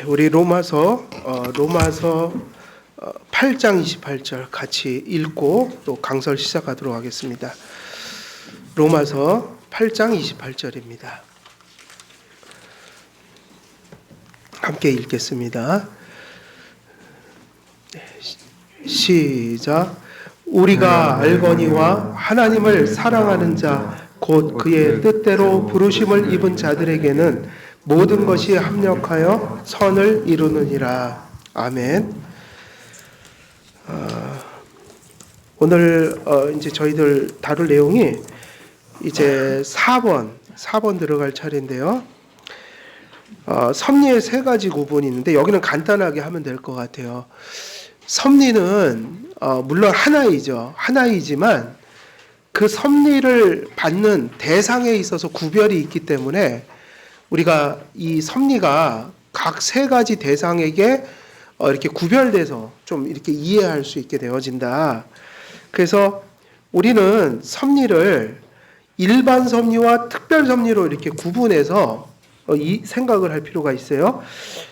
우리 로마서 8장 28절 같이 읽고 또 강설 시작하도록 하겠습니다. 로마서 8장 28절입니다. 함께 읽겠습니다. 시작. 우리가 알거니와 하나님을 사랑하는 자 곧 그의 뜻대로 부르심을 입은 자들에게는 모든 것이 합력하여 선을 이루느니라. 아멘. 오늘 이제 저희들 다룰 내용이 이제 4번 들어갈 차례인데요. 섭리의 세 가지 구분이 있는데 여기는 간단하게 하면 될 것 같아요. 섭리는 물론 하나이지만 그 섭리를 받는 대상에 있어서 구별이 있기 때문에 우리가 이 섭리가 각 세 가지 대상에게 이렇게 구별돼서 좀 이렇게 이해할 수 있게 되어진다. 그래서 우리는 섭리를 일반 섭리와 특별 섭리로 이렇게 구분해서 이 생각을 할 필요가 있어요.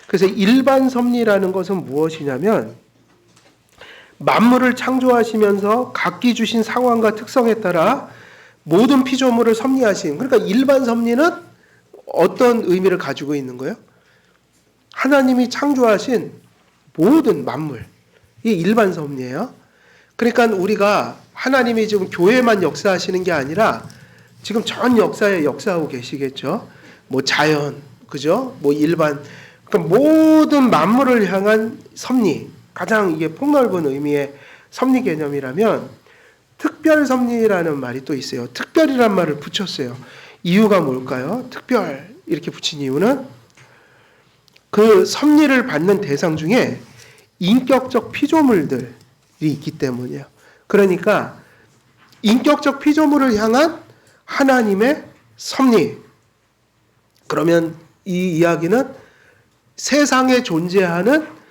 그래서 일반 섭리라는 것은 무엇이냐면 만물을 창조하시면서 각기 주신 상황과 특성에 따라 모든 피조물을 섭리하신, 그러니까 일반 섭리는 어떤 의미를 가지고 있는 거예요? 하나님이 창조하신 모든 만물, 이게 일반 섭리예요. 그러니까 우리가 하나님이 지금 교회만 역사하시는 게 아니라 지금 전 역사에 역사하고 계시겠죠. 뭐 자연, 그죠? 뭐 일반, 그러니까 모든 만물을 향한 섭리, 가장 이게 폭넓은 의미의 섭리 개념이라면 특별 섭리라는 말이 또 있어요. 특별이란 말을 붙였어요. 이유가 뭘까요? 특별 이렇게 붙인 이유는 그 섭리를 받는 대상 중에 인격적 피조물들이 있기 때문이에요. 그러니까 인격적 피조물을 향한 하나님의 섭리. 그러면 이 이야기는 세상에 존재하는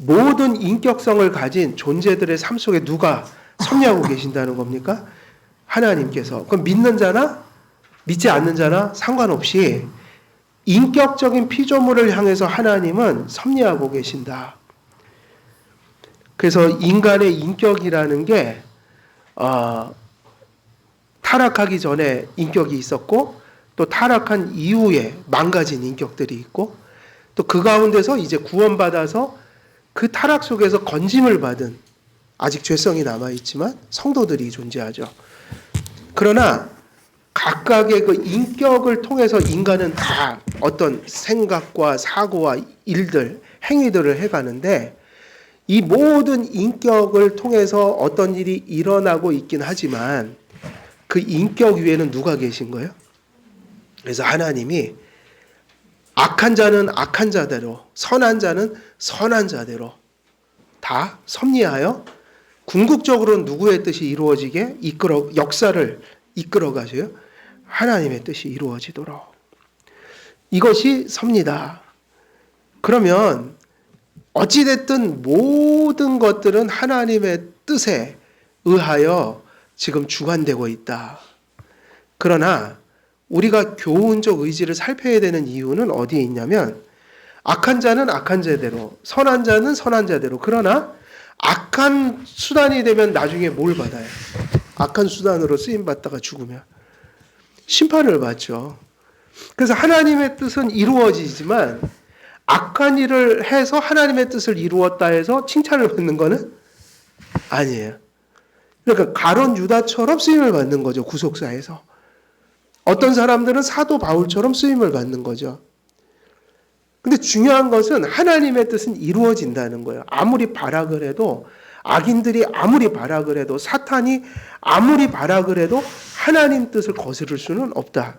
모든 인격성을 가진 존재들의 삶 속에 누가 섭리하고 계신다는 겁니까? 하나님께서. 그럼 믿는 자나 믿지 않는 자나 상관없이 인격적인 피조물을 향해서 하나님은 섭리하고 계신다. 그래서 인간의 인격이라는 게 타락하기 전에 인격이 있었고 또 타락한 이후에 망가진 인격들이 있고 또 그 가운데서 이제 구원받아서 그 타락 속에서 건짐을 받은 아직 죄성이 남아있지만 성도들이 존재하죠. 그러나 각각의 그 인격을 통해서 인간은 다 어떤 생각과 사고와 일들, 행위들을 해가는데 이 모든 인격을 통해서 어떤 일이 일어나고 있긴 하지만 그 인격 위에는 누가 계신 거예요? 그래서 하나님이 악한 자는 악한 자대로, 선한 자는 선한 자대로 다 섭리하여 궁극적으로 누구의 뜻이 이루어지게 역사를 이끌어 가셔요. 하나님의 뜻이 이루어지도록. 이것이 섭리다. 그러면 어찌됐든 모든 것들은 하나님의 뜻에 의하여 지금 주관되고 있다. 그러나 우리가 교훈적 의지를 살펴야 되는 이유는 어디에 있냐면 악한 자는 악한 자대로, 선한 자는 선한 자대로. 그러나 악한 수단이 되면 나중에 뭘 받아요? 악한 수단으로 쓰임받다가 죽으면 심판을 받죠. 그래서 하나님의 뜻은 이루어지지만 악한 일을 해서 하나님의 뜻을 이루었다 해서 칭찬을 받는 거는 아니에요. 그러니까 가룟 유다처럼 쓰임을 받는 거죠. 구속사에서. 어떤 사람들은 사도 바울처럼 쓰임을 받는 거죠. 근데 중요한 것은 하나님의 뜻은 이루어진다는 거예요. 아무리 발악을 해도, 악인들이 아무리 발악을 해도, 사탄이 아무리 발악을 해도 하나님 뜻을 거스를 수는 없다.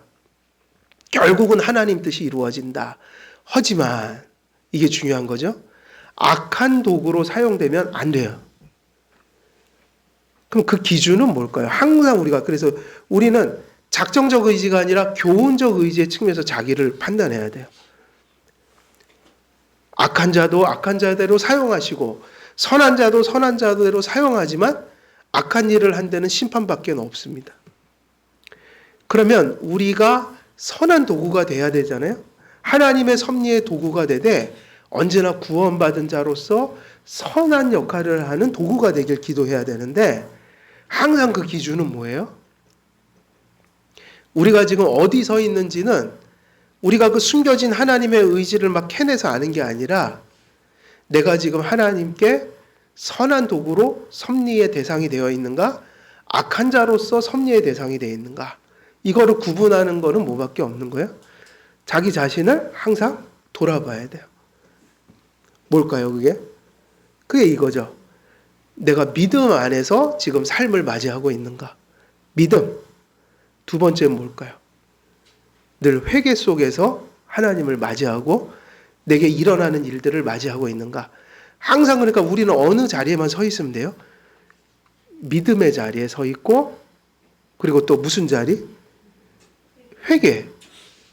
결국은 하나님 뜻이 이루어진다. 하지만 이게 중요한 거죠. 악한 도구로 사용되면 안 돼요. 그럼 그 기준은 뭘까요? 항상 그래서 우리는 작정적 의지가 아니라 교훈적 의지의 측면에서 자기를 판단해야 돼요. 악한 자도 악한 자대로 사용하시고 선한 자도 선한 자대로 사용하지만 악한 일을 한 데는 심판밖에 없습니다. 그러면 우리가 선한 도구가 돼야 되잖아요. 하나님의 섭리의 도구가 되되 언제나 구원받은 자로서 선한 역할을 하는 도구가 되길 기도해야 되는데 항상 그 기준은 뭐예요? 우리가 지금 어디 서 있는지는 우리가 그 숨겨진 하나님의 의지를 막 캐내서 아는 게 아니라 내가 지금 하나님께 선한 도구로 섭리의 대상이 되어 있는가? 악한 자로서 섭리의 대상이 되어 있는가? 이거를 구분하는 거는 뭐밖에 없는 거예요? 자기 자신을 항상 돌아봐야 돼요. 뭘까요, 그게? 그게 이거죠. 내가 믿음 안에서 지금 삶을 맞이하고 있는가? 믿음. 두 번째는 뭘까요? 늘 회개 속에서 하나님을 맞이하고 내게 일어나는 일들을 맞이하고 있는가? 항상 그러니까 우리는 어느 자리에만 서 있으면 돼요? 믿음의 자리에 서 있고 그리고 또 무슨 자리? 회개.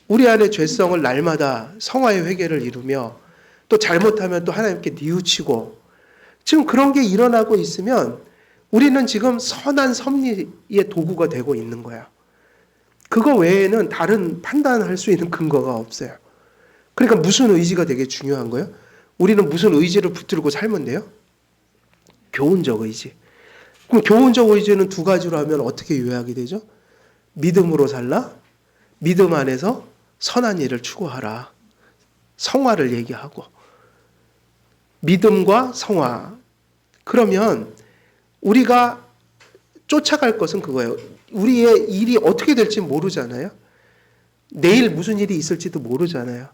우리 안에 죄성을 날마다 성화의 회개를 이루며 또 잘못하면 또 하나님께 뉘우치고 지금 그런 게 일어나고 있으면 우리는 지금 선한 섭리의 도구가 되고 있는 거야. 그거 외에는 다른 판단할 수 있는 근거가 없어요. 그러니까 무슨 의지가 되게 중요한 거예요? 우리는 무슨 의지를 붙들고 살면 돼요? 교훈적 의지. 그럼 교훈적 의지는 두 가지로 하면 어떻게 요약이 되죠? 믿음으로 살라. 믿음 안에서 선한 일을 추구하라. 성화를 얘기하고. 믿음과 성화. 그러면 우리가 쫓아갈 것은 그거예요. 우리의 일이 어떻게 될지 모르잖아요. 내일 무슨 일이 있을지도 모르잖아요.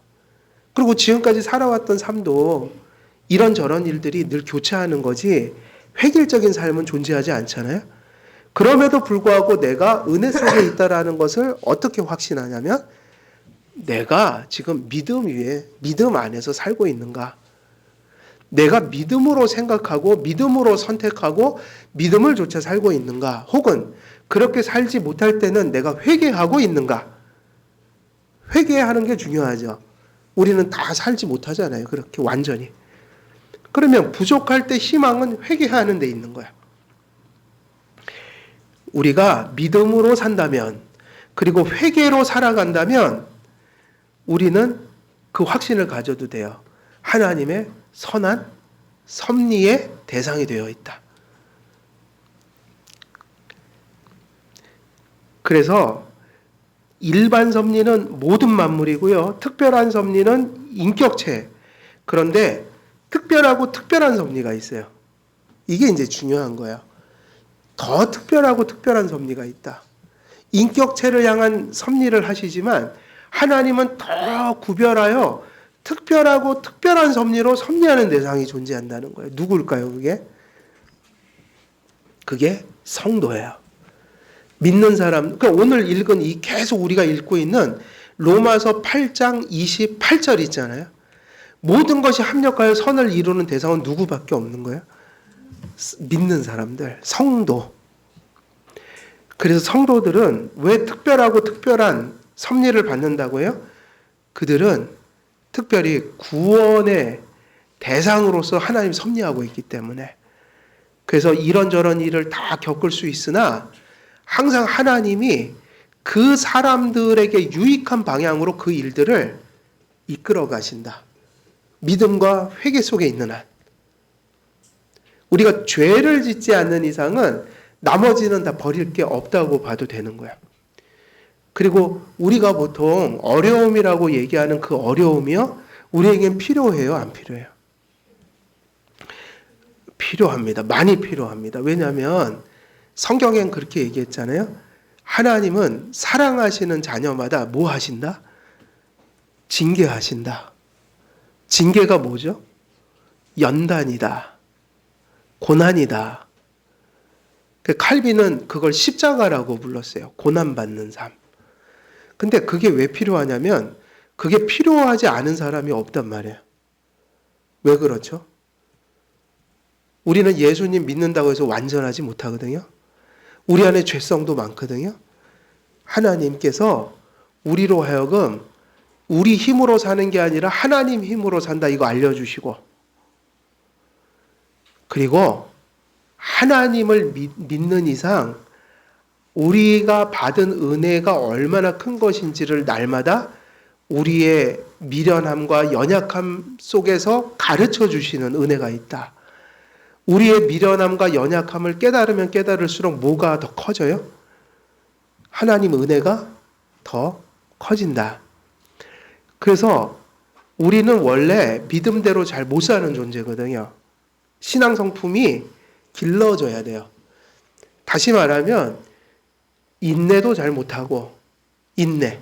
그리고 지금까지 살아왔던 삶도 이런저런 일들이 늘 교차하는 거지 획일적인 삶은 존재하지 않잖아요. 그럼에도 불구하고 내가 은혜 속에 있다라는 것을 어떻게 확신하냐면 내가 지금 믿음 위에 믿음 안에서 살고 있는가. 내가 믿음으로 생각하고 믿음으로 선택하고 믿음을 조차 살고 있는가. 혹은 그렇게 살지 못할 때는 내가 회개하고 있는가. 회개하는 게 중요하죠. 우리는 다 살지 못하잖아요. 그렇게 완전히. 그러면 부족할 때 희망은 회개하는 데 있는 거야. 우리가 믿음으로 산다면 그리고 회개로 살아간다면 우리는 그 확신을 가져도 돼요. 하나님의 선한 섭리의 대상이 되어 있다. 그래서 일반 섭리는 모든 만물이고요. 특별한 섭리는 인격체. 그런데 특별하고 특별한 섭리가 있어요. 이게 이제 중요한 거예요. 더 특별하고 특별한 섭리가 있다. 인격체를 향한 섭리를 하시지만 하나님은 더 구별하여 특별하고 특별한 섭리로 섭리하는 대상이 존재한다는 거예요. 누굴까요, 그게? 그게 성도예요. 믿는 사람, 그러니까 오늘 읽은 이 계속 우리가 읽고 있는 로마서 8장 28절 있잖아요. 모든 것이 합력하여 선을 이루는 대상은 누구밖에 없는 거예요? 믿는 사람들, 성도. 그래서 성도들은 왜 특별하고 특별한 섭리를 받는다고 해요? 그들은 특별히 구원의 대상으로서 하나님 섭리하고 있기 때문에. 그래서 이런저런 일을 다 겪을 수 있으나 항상 하나님이 그 사람들에게 유익한 방향으로 그 일들을 이끌어 가신다. 믿음과 회개 속에 있는 한. 우리가 죄를 짓지 않는 이상은 나머지는 다 버릴 게 없다고 봐도 되는 거야. 그리고 우리가 보통 어려움이라고 얘기하는 그 어려움이요, 우리에겐 필요해요, 안 필요해요? 필요합니다. 많이 필요합니다. 왜냐하면 성경엔 그렇게 얘기했잖아요. 하나님은 사랑하시는 자녀마다 뭐 하신다? 징계하신다. 징계가 뭐죠? 연단이다. 고난이다. 칼빈은 그걸 십자가라고 불렀어요. 고난받는 삶. 근데 그게 왜 필요하냐면 그게 필요하지 않은 사람이 없단 말이에요. 왜 그렇죠? 우리는 예수님 믿는다고 해서 완전하지 못하거든요. 우리 안에 죄성도 많거든요. 하나님께서 우리로 하여금 우리 힘으로 사는 게 아니라 하나님 힘으로 산다 이거 알려주시고, 그리고 하나님을 믿는 이상 우리가 받은 은혜가 얼마나 큰 것인지를 날마다 우리의 미련함과 연약함 속에서 가르쳐 주시는 은혜가 있다. 우리의 미련함과 연약함을 깨달으면 깨달을수록 뭐가 더 커져요? 하나님 은혜가 더 커진다. 그래서 우리는 원래 믿음대로 잘 못 사는 존재거든요. 신앙 성품이 길러져야 돼요. 다시 말하면 인내도 잘 못하고 인내.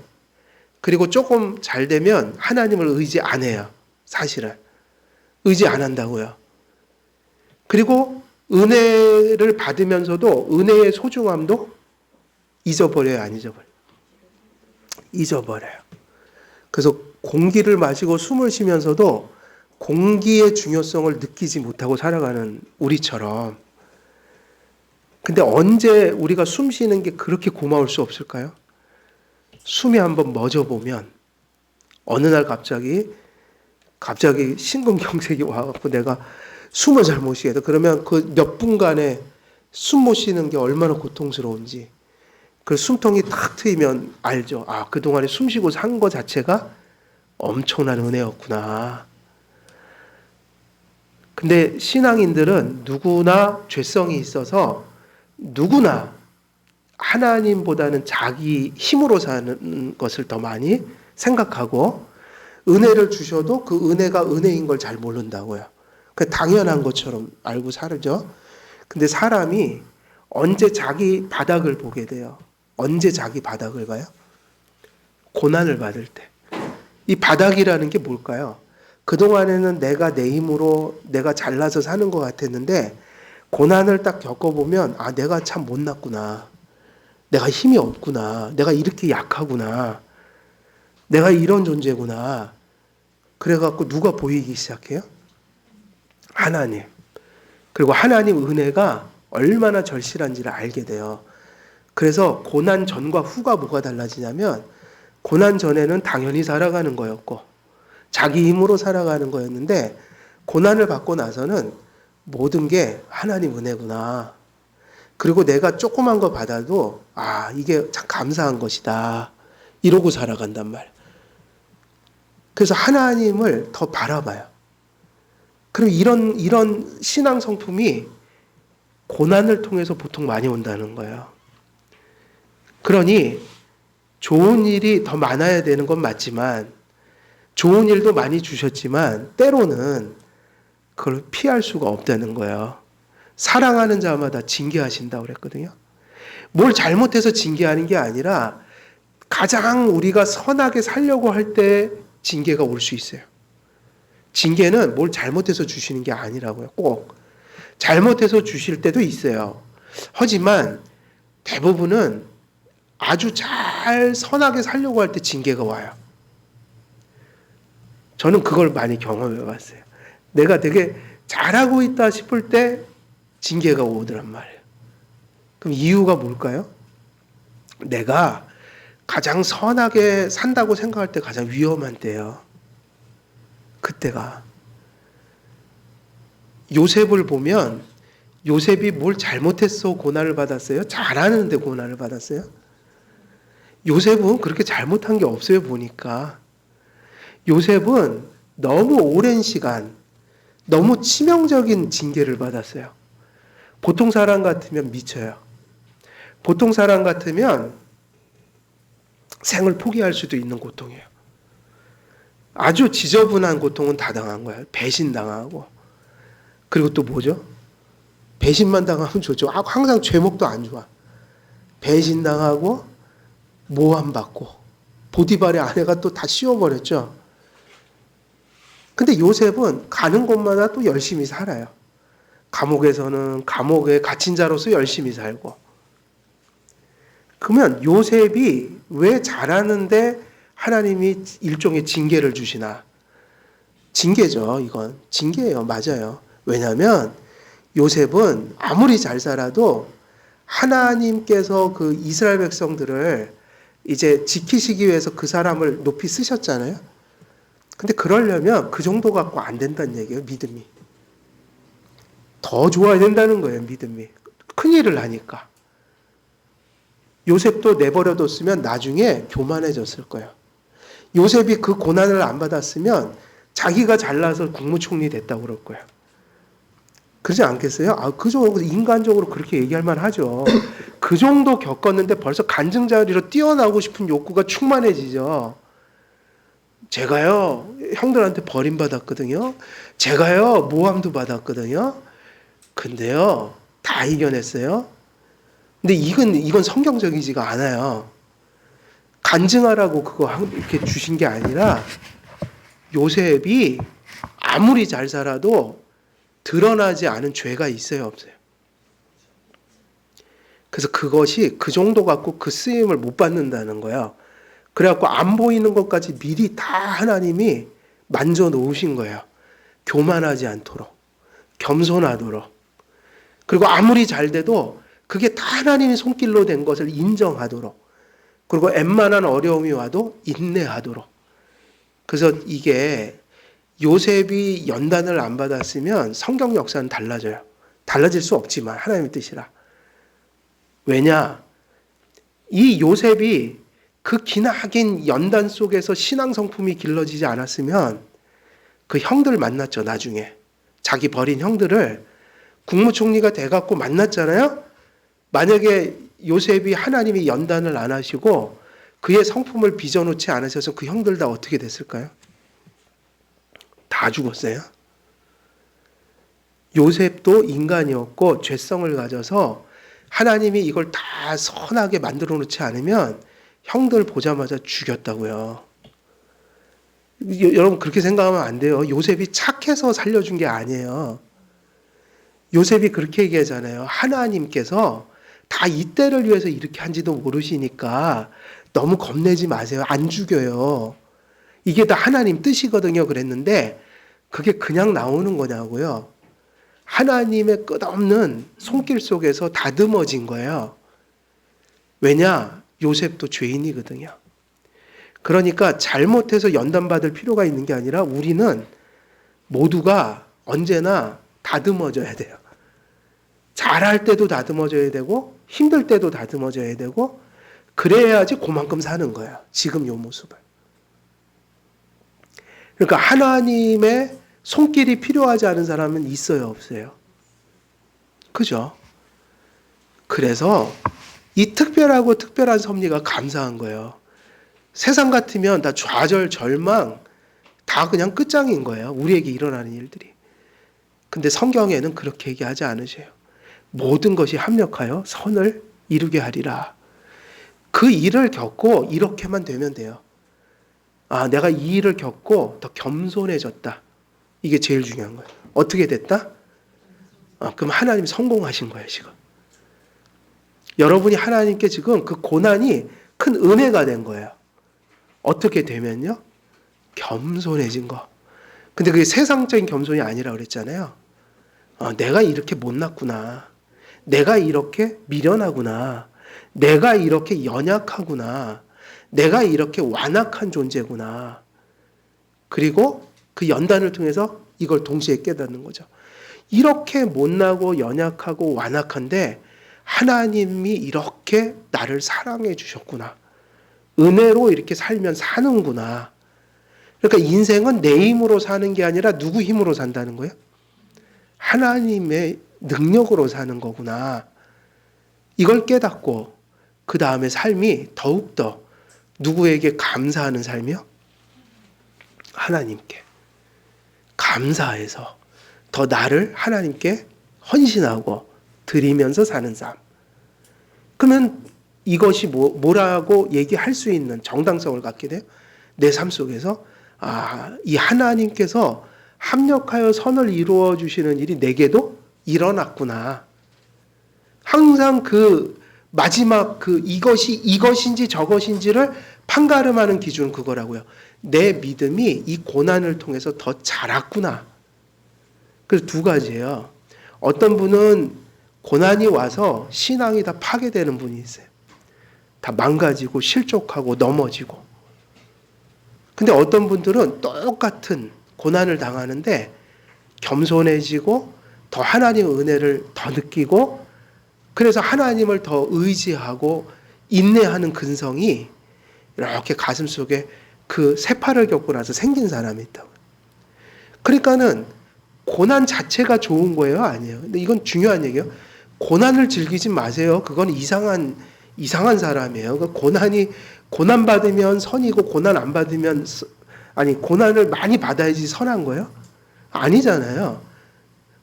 그리고 조금 잘 되면 하나님을 의지 안 해요. 사실은. 의지 안 한다고요. 그리고 은혜를 받으면서도 은혜의 소중함도 잊어버려요, 안 잊어버려요? 잊어버려요. 그래서 공기를 마시고 숨을 쉬면서도 공기의 중요성을 느끼지 못하고 살아가는 우리처럼. 근데 언제 우리가 숨 쉬는 게 그렇게 고마울 수 없을까요? 숨이 한번 멎어보면 어느 날 갑자기 심근경색이 와갖고 내가 숨을 잘 못 쉬게 돼. 그러면 그 몇 분간에 숨 못 쉬는 게 얼마나 고통스러운지 그 숨통이 탁 트이면 알죠. 아, 그동안에 숨 쉬고 산 거 자체가 엄청난 은혜였구나. 근데 신앙인들은 누구나 죄성이 있어서 누구나 하나님보다는 자기 힘으로 사는 것을 더 많이 생각하고 은혜를 주셔도 그 은혜가 은혜인 걸 잘 모른다고요. 그 당연한 것처럼 알고 살죠. 근데 사람이 언제 자기 바닥을 보게 돼요? 언제 자기 바닥을 봐요? 고난을 받을 때. 이 바닥이라는 게 뭘까요? 그동안에는 내가 내 힘으로 내가 잘나서 사는 것 같았는데 고난을 딱 겪어보면 아, 내가 참 못났구나. 내가 힘이 없구나. 내가 이렇게 약하구나. 내가 이런 존재구나. 그래갖고 누가 보이기 시작해요? 하나님. 그리고 하나님 은혜가 얼마나 절실한지를 알게 돼요. 그래서 고난 전과 후가 뭐가 달라지냐면 고난 전에는 당연히 살아가는 거였고 자기 힘으로 살아가는 거였는데 고난을 받고 나서는 모든 게 하나님 은혜구나. 그리고 내가 조그만 거 받아도 아, 이게 참 감사한 것이다. 이러고 살아간단 말이에요. 그래서 하나님을 더 바라봐요. 그럼 이런 신앙 성품이 고난을 통해서 보통 많이 온다는 거예요. 그러니 좋은 일이 더 많아야 되는 건 맞지만 좋은 일도 많이 주셨지만 때로는 그걸 피할 수가 없다는 거예요. 사랑하는 자마다 징계하신다고 그랬거든요. 뭘 잘못해서 징계하는 게 아니라 가장 우리가 선하게 살려고 할 때 징계가 올 수 있어요. 징계는 뭘 잘못해서 주시는 게 아니라고요. 꼭 잘못해서 주실 때도 있어요. 하지만 대부분은 아주 잘 선하게 살려고 할 때 징계가 와요. 저는 그걸 많이 경험해 봤어요. 내가 되게 잘하고 있다 싶을 때 징계가 오더란 말이에요. 그럼 이유가 뭘까요? 내가 가장 선하게 산다고 생각할 때 가장 위험한 때예요. 그때가. 요셉을 보면 요셉이 뭘 잘못했어 고난을 받았어요? 잘하는데 고난을 받았어요? 요셉은 그렇게 잘못한 게 없어요 보니까. 요셉은 너무 오랜 시간 너무 치명적인 징계를 받았어요. 보통 사람 같으면 미쳐요. 보통 사람 같으면 생을 포기할 수도 있는 고통이에요. 아주 지저분한 고통은 다 당한 거예요. 배신당하고. 그리고 또 뭐죠? 배신만 당하면 좋죠. 항상 죄목도 안 좋아. 배신당하고 모함받고 보디발의 아내가 또 다 씌워버렸죠. 근데 요셉은 가는 곳마다 또 열심히 살아요. 감옥에서는 감옥에 갇힌 자로서 열심히 살고. 그러면 요셉이 왜 잘하는데 하나님이 일종의 징계를 주시나? 징계죠, 이건. 징계예요, 맞아요. 왜냐하면 요셉은 아무리 잘 살아도 하나님께서 그 이스라엘 백성들을 이제 지키시기 위해서 그 사람을 높이 쓰셨잖아요. 근데 그러려면 그 정도 갖고 안 된다는 얘기예요, 믿음이. 더 좋아야 된다는 거예요, 믿음이. 큰일을 하니까. 요셉도 내버려뒀으면 나중에 교만해졌을 거예요. 요셉이 그 고난을 안 받았으면 자기가 잘나서 국무총리 됐다고 그럴 거예요. 그러지 않겠어요? 그죠. 인간적으로 그렇게 얘기할 만하죠. 그 정도 겪었는데 벌써 간증자리로 뛰어나오고 싶은 욕구가 충만해지죠. 제가요, 형들한테 버림받았거든요. 제가요, 모함도 받았거든요. 근데요, 다 이겨냈어요. 근데 이건 성경적이지가 않아요. 간증하라고 그거 이렇게 주신 게 아니라 요셉이 아무리 잘 살아도 드러나지 않은 죄가 있어요, 없어요? 그래서 그것이 그 정도 갖고 그 쓰임을 못 받는다는 거예요. 그래갖고 안 보이는 것까지 미리 다 하나님이 만져 놓으신 거예요. 교만하지 않도록, 겸손하도록. 그리고 아무리 잘 돼도 그게 다 하나님의 손길로 된 것을 인정하도록. 그리고 웬만한 어려움이 와도 인내하도록. 그래서 이게 요셉이 연단을 안 받았으면 성경 역사는 달라져요. 달라질 수 없지만 하나님의 뜻이라. 왜냐? 이 요셉이 그 기나긴 연단 속에서 신앙 성품이 길러지지 않았으면 그 형들 만났죠, 나중에. 자기 버린 형들을 국무총리가 돼갖고 만났잖아요? 만약에 요셉이 하나님이 연단을 안 하시고 그의 성품을 빚어놓지 않으셔서 그 형들 다 어떻게 됐을까요? 다 죽었어요. 요셉도 인간이었고 죄성을 가져서 하나님이 이걸 다 선하게 만들어 놓지 않으면 형들 보자마자 죽였다고요. 여러분 그렇게 생각하면 안 돼요. 요셉이 착해서 살려준 게 아니에요. 요셉이 그렇게 얘기하잖아요. 하나님께서 다 이때를 위해서 이렇게 한지도 모르시니까 너무 겁내지 마세요. 안 죽여요. 이게 다 하나님 뜻이거든요. 그랬는데 그게 그냥 나오는 거냐고요. 하나님의 끝없는 손길 속에서 다듬어진 거예요. 왜냐? 요셉도 죄인이거든요. 그러니까 잘못해서 연단받을 필요가 있는 게 아니라 우리는 모두가 언제나 다듬어져야 돼요. 잘할 때도 다듬어져야 되고 힘들 때도 다듬어져야 되고 그래야지 그만큼 사는 거예요. 지금 요 모습을. 그러니까 하나님의 손길이 필요하지 않은 사람은 있어요, 없어요? 그죠? 그래서 이 특별하고 특별한 섭리가 감사한 거예요. 세상 같으면 다 좌절, 절망, 다 그냥 끝장인 거예요. 우리에게 일어나는 일들이. 근데 성경에는 그렇게 얘기하지 않으세요. 모든 것이 합력하여 선을 이루게 하리라. 그 일을 겪고 이렇게만 되면 돼요. 내가 이 일을 겪고 더 겸손해졌다. 이게 제일 중요한 거예요. 어떻게 됐다? 그럼 하나님 성공하신 거예요, 지금. 여러분이 하나님께 지금 그 고난이 큰 은혜가 된 거예요. 어떻게 되면요? 겸손해진 거. 근데 그게 세상적인 겸손이 아니라 그랬잖아요. 내가 이렇게 못났구나. 내가 이렇게 미련하구나. 내가 이렇게 연약하구나. 내가 이렇게 완악한 존재구나. 그리고 그 연단을 통해서 이걸 동시에 깨닫는 거죠. 이렇게 못나고 연약하고 완악한데 하나님이 이렇게 나를 사랑해 주셨구나. 은혜로 이렇게 살면 사는구나. 그러니까 인생은 내 힘으로 사는 게 아니라 누구 힘으로 산다는 거예요? 하나님의 능력으로 사는 거구나. 이걸 깨닫고 그 다음에 삶이 더욱더 누구에게 감사하는 삶이요? 하나님께. 감사해서 더 나를 하나님께 헌신하고 드리면서 사는 삶. 그러면 이것이 뭐라고 얘기할 수 있는 정당성을 갖게 돼요? 내 삶 속에서 이 하나님께서 합력하여 선을 이루어 주시는 일이 내게도 일어났구나. 항상 그 마지막 이것인지 저것인지를 판가름하는 기준은 그거라고요. 내 믿음이 이 고난을 통해서 더 자랐구나. 그래서 두 가지예요. 어떤 분은 고난이 와서 신앙이 다 파괴되는 분이 있어요. 다 망가지고 실족하고 넘어지고. 근데 어떤 분들은 똑같은 고난을 당하는데 겸손해지고 더 하나님의 은혜를 더 느끼고 그래서 하나님을 더 의지하고 인내하는 근성이 이렇게 가슴 속에 그 세파를 겪고 나서 생긴 사람이 있다고. 그러니까는 고난 자체가 좋은 거예요? 아니에요. 근데 이건 중요한 얘기예요. 고난을 즐기지 마세요. 그건 이상한 사람이에요. 그 고난 받으면 선이고 고난 안 받으면 고난을 많이 받아야지 선한 거예요? 아니잖아요.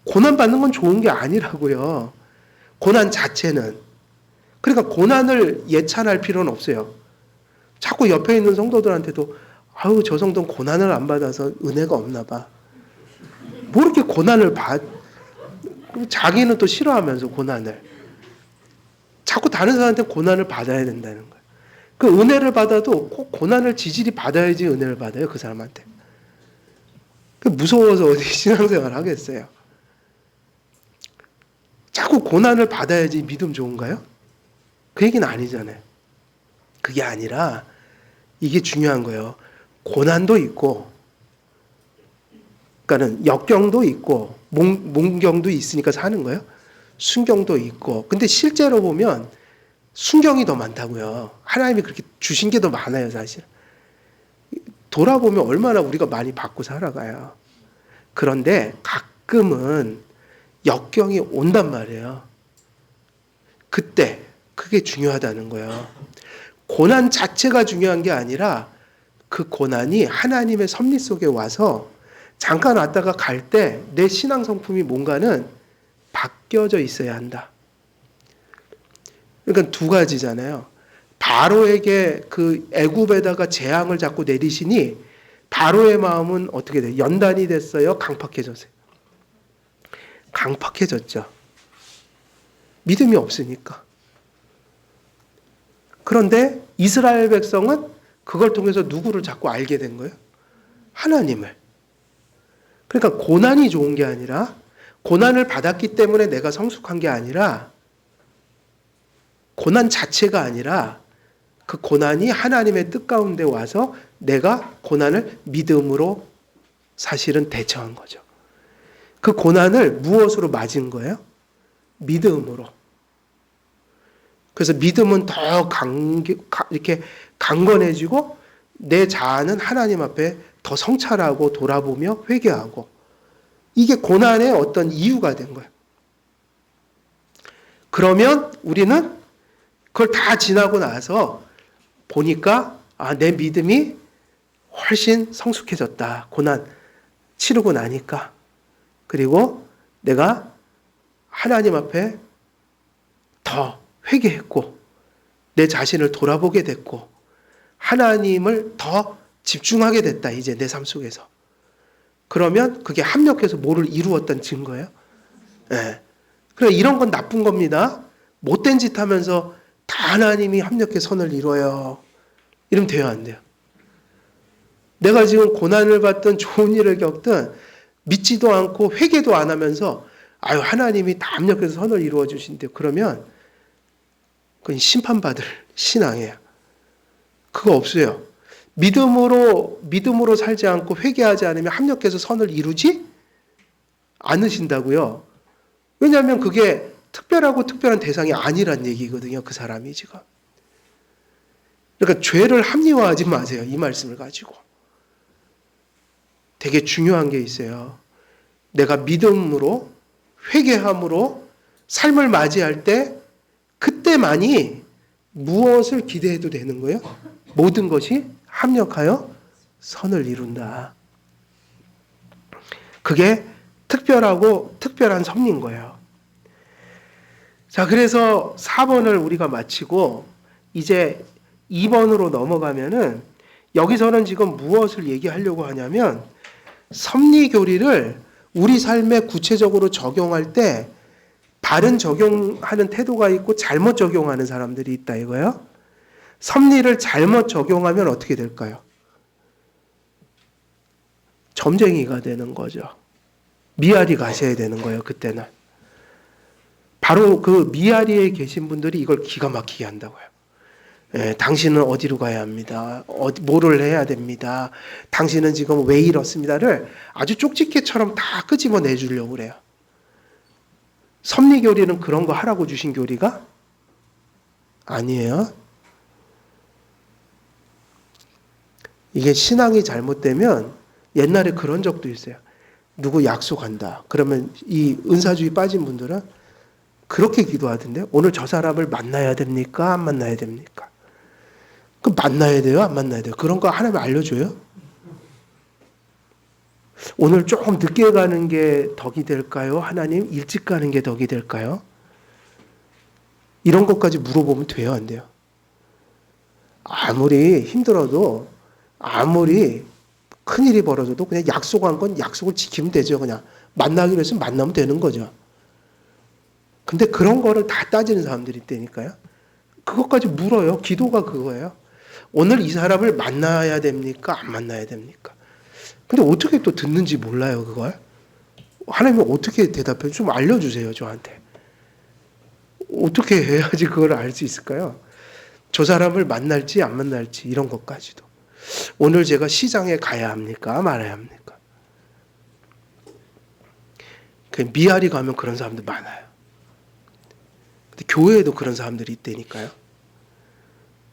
고난 받는 건 좋은 게 아니라고요. 고난 자체는. 그러니까 고난을 예찬할 필요는 없어요. 자꾸 옆에 있는 성도들한테도 아유 저 성도는 고난을 안 받아서 은혜가 없나 봐. 뭐 이렇게 고난을 자기는 또 싫어하면서 고난을. 자꾸 다른 사람한테 고난을 받아야 된다는 거예요. 그 은혜를 받아도 꼭 고난을 지질이 받아야지 은혜를 받아요. 그 사람한테. 무서워서 어디 신앙생활 하겠어요. 자꾸 고난을 받아야지 믿음 좋은가요? 그 얘기는 아니잖아요. 그게 아니라 이게 중요한 거예요. 고난도 있고 그러니까는 역경도 있고 몽경도 있으니까 사는 거예요. 순경도 있고. 근데 실제로 보면 순경이 더 많다고요. 하나님이 그렇게 주신 게 더 많아요, 사실. 돌아보면 얼마나 우리가 많이 받고 살아가요. 그런데 가끔은 역경이 온단 말이에요. 그때 그게 중요하다는 거예요. 고난 자체가 중요한 게 아니라 그 고난이 하나님의 섭리 속에 와서 잠깐 왔다가 갈 때 내 신앙 성품이 뭔가는 바뀌어져 있어야 한다. 그러니까 두 가지잖아요. 바로에게 그 애굽에다가 재앙을 자꾸 내리시니 바로의 마음은 어떻게 돼요? 연단이 됐어요? 강팍해졌어요? 강팍해졌죠. 믿음이 없으니까. 그런데 이스라엘 백성은 그걸 통해서 누구를 자꾸 알게 된 거예요? 하나님을. 그러니까 고난이 좋은 게 아니라 고난을 받았기 때문에 내가 성숙한 게 아니라 고난 자체가 아니라 그 고난이 하나님의 뜻 가운데 와서 내가 고난을 믿음으로 사실은 대처한 거죠. 그 고난을 무엇으로 맞은 거예요? 믿음으로. 그래서 믿음은 더 이렇게 강건해지고 내 자아는 하나님 앞에 더 성찰하고 돌아보며 회개하고 이게 고난의 어떤 이유가 된 거예요. 그러면 우리는 그걸 다 지나고 나서 보니까 내 믿음이 훨씬 성숙해졌다. 고난 치르고 나니까. 그리고 내가 하나님 앞에 더 회개했고 내 자신을 돌아보게 됐고 하나님을 더 집중하게 됐다. 이제 내 삶 속에서. 그러면 그게 합력해서 뭐를 이루었다는 증거예요. 네. 그래 이런 건 나쁜 겁니다. 못된 짓 하면서 다 하나님이 합력해 선을 이뤄요. 이러면 돼요, 안 돼요? 내가 지금 고난을 받든 좋은 일을 겪든 믿지도 않고 회개도 안 하면서 하나님이 다 합력해서 선을 이루어 주신대요. 그러면 그건 심판받을 신앙이에요. 그거 없어요. 믿음으로 살지 않고 회개하지 않으면 합력해서 선을 이루지 않으신다고요. 왜냐하면 그게 특별하고 특별한 대상이 아니란 얘기거든요. 그 사람이 지금. 그러니까 죄를 합리화하지 마세요. 이 말씀을 가지고. 되게 중요한 게 있어요. 내가 믿음으로 회개함으로 삶을 맞이할 때 그때만이 무엇을 기대해도 되는 거예요? 모든 것이 합력하여 선을 이룬다. 그게 특별하고 특별한 섭리인 거예요. 자, 그래서 4번을 우리가 마치고 이제 2번으로 넘어가면은 여기서는 지금 무엇을 얘기하려고 하냐면 섭리교리를 우리 삶에 구체적으로 적용할 때 바른 적용하는 태도가 있고 잘못 적용하는 사람들이 있다 이거예요. 섭리를 잘못 적용하면 어떻게 될까요? 점쟁이가 되는 거죠. 미아리 가셔야 되는 거예요, 그때는. 바로 그 미아리에 계신 분들이 이걸 기가 막히게 한다고요. 당신은 어디로 가야 합니다. 뭐를 해야 됩니다. 당신은 지금 왜 이렇습니다를 아주 쪽집게처럼 다 끄집어 내주려고 그래요. 섭리교리는 그런 거 하라고 주신 교리가 아니에요. 이게 신앙이 잘못되면 옛날에 그런 적도 있어요. 누구 약속한다. 그러면 이 은사주의 빠진 분들은 그렇게 기도하던데 오늘 저 사람을 만나야 됩니까? 안 만나야 됩니까? 그 만나야 돼요? 안 만나야 돼요? 그런 거 하나님 알려줘요? 오늘 조금 늦게 가는 게 덕이 될까요? 하나님 일찍 가는 게 덕이 될까요? 이런 것까지 물어보면 돼요? 안 돼요? 아무리 힘들어도 아무리 큰일이 벌어져도 그냥 약속한 건 약속을 지키면 되죠. 그냥 만나기로 했으면 만나면 되는 거죠. 근데 그런 거를 다 따지는 사람들이 있다니까요. 그것까지 물어요. 기도가 그거예요. 오늘 이 사람을 만나야 됩니까? 안 만나야 됩니까? 근데 어떻게 또 듣는지 몰라요, 그걸. 하나님은 어떻게 대답해요? 좀 알려주세요, 저한테. 어떻게 해야지 그걸 알 수 있을까요? 저 사람을 만날지 안 만날지 이런 것까지도. 오늘 제가 시장에 가야 합니까? 말아야 합니까? 미아리 가면 그런 사람들 많아요. 근데 교회에도 그런 사람들이 있다니까요.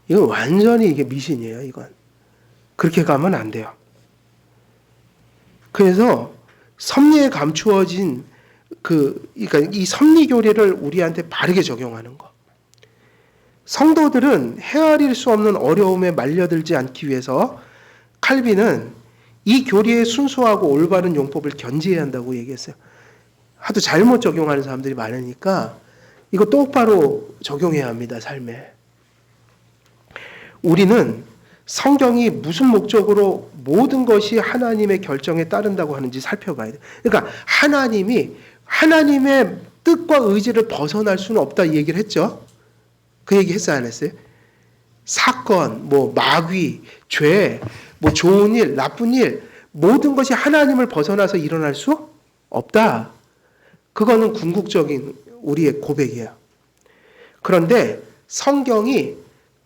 이건 완전히 이게 미신이에요, 이건. 그렇게 가면 안 돼요. 그래서 섭리에 감추어진 그러니까 이 섭리 교리를 우리한테 바르게 적용하는 거. 성도들은 헤아릴 수 없는 어려움에 말려들지 않기 위해서 칼빈은 이 교리의 순수하고 올바른 용법을 견지해야 한다고 얘기했어요. 하도 잘못 적용하는 사람들이 많으니까 이거 똑바로 적용해야 합니다, 삶에. 우리는 성경이 무슨 목적으로 모든 것이 하나님의 결정에 따른다고 하는지 살펴봐야 돼요. 그러니까 하나님의 뜻과 의지를 벗어날 수는 없다 이 얘기를 했죠. 그 얘기 했어요, 안 했어요? 사건, 마귀, 죄, 좋은 일, 나쁜 일, 모든 것이 하나님을 벗어나서 일어날 수 없다. 그거는 궁극적인 우리의 고백이에요. 그런데 성경이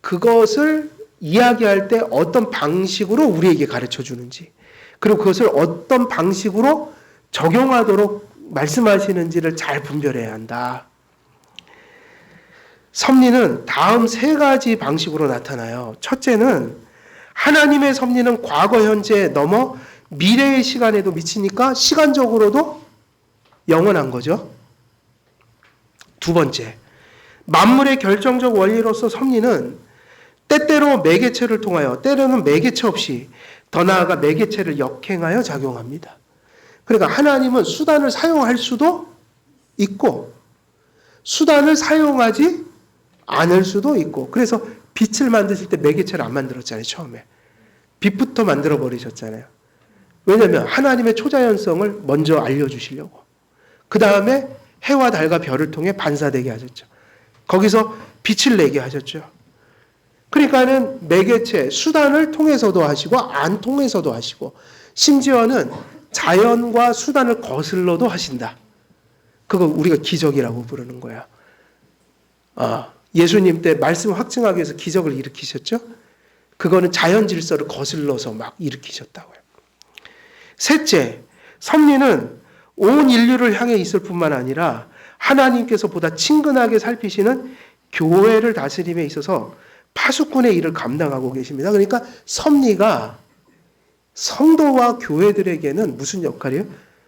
그것을 이야기할 때 어떤 방식으로 우리에게 가르쳐 주는지, 그리고 그것을 어떤 방식으로 적용하도록 말씀하시는지를 잘 분별해야 한다. 섭리는 다음 세 가지 방식으로 나타나요. 첫째는 하나님의 섭리는 과거, 현재 넘어 미래의 시간에도 미치니까 시간적으로도 영원한 거죠. 두 번째, 만물의 결정적 원리로서 섭리는 때때로 매개체를 통하여 때로는 매개체 없이 더 나아가 매개체를 역행하여 작용합니다. 그러니까 하나님은 수단을 사용할 수도 있고 수단을 사용하지 않을 수도 있고, 그래서 빛을 만드실 때 매개체를 안 만들었잖아요. 처음에 빛부터 만들어 버리셨잖아요. 왜냐하면 하나님의 초자연성을 먼저 알려주시려고. 그 다음에 해와 달과 별을 통해 반사되게 하셨죠. 거기서 빛을 내게 하셨죠. 그러니까는 매개체, 수단을 통해서도 하시고 안 통해서도 하시고 심지어는 자연과 수단을 거슬러도 하신다. 그거 우리가 기적이라고 부르는 거야. 예수님 때 말씀 확증하기 위해서 기적을 일으키셨죠? 그거는 자연 질서를 거슬러서 막 일으키셨다고요. 셋째, 섭리는 온 인류를 향해 있을 뿐만 아니라 하나님께서 보다 친근하게 살피시는 교회를 다스림에 있어서 파수꾼의 일을 감당하고 계십니다. 그러니까 섭리가 성도와 교회들에게는 무슨 역할이에요?